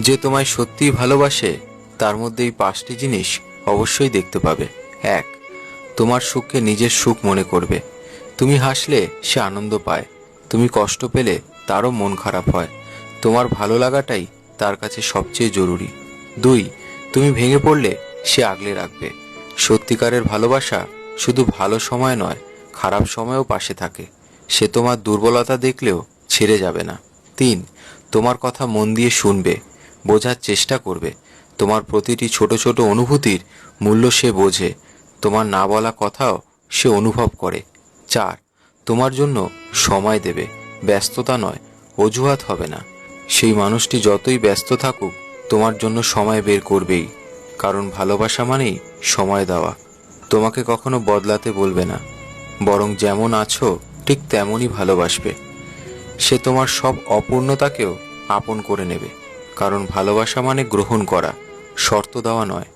যে তোমায় সত্যিই ভালোবাসে তার মধ্যে এই 5টি জিনিস অবশ্যই দেখতে পাবে। 1. তোমার সুখকে নিজের সুখ মনে করবে। তুমি হাসলে সে আনন্দ পায়, তুমি কষ্ট পেলে তারও মন খারাপ হয়। তোমার ভালো লাগাটাই তার কাছে সবচেয়ে জরুরি। 2. তুমি ভেঙে পড়লে সে আগলে রাখবে। সত্যিকারের ভালোবাসা শুধু ভালো সময় নয়, খারাপ সময়েও পাশে থাকে। সে তোমার দুর্বলতা দেখলেও ছেড়ে যাবে না। 3. তোমার কথা মন দিয়ে শুনবে, বোঝার চেষ্টা করবে। তোমার প্রতিটি ছোট ছোট অনুভূতির মূল্য সে বোঝে, তোমার না বলা কথাও সে অনুভব করে। 4. তোমার জন্য সময় দেবে, ব্যস্ততা নয়, অজুহাত হবে না। সেই মানুষটি যতই ব্যস্ত থাকুক তোমার জন্য সময় বের করবেই, কারণ ভালোবাসা মানেই সময় দেওয়া। তোমাকে কখনো বদলাতে বলবে না, বরং যেমন আছো ঠিক তেমনই ভালোবাসবে। সে তোমার সব অপূর্ণতাকেও আপন করে নেবে, কারণ ভালোবাসা মানে গ্রহণ করা, শর্ত দেওয়া নয়।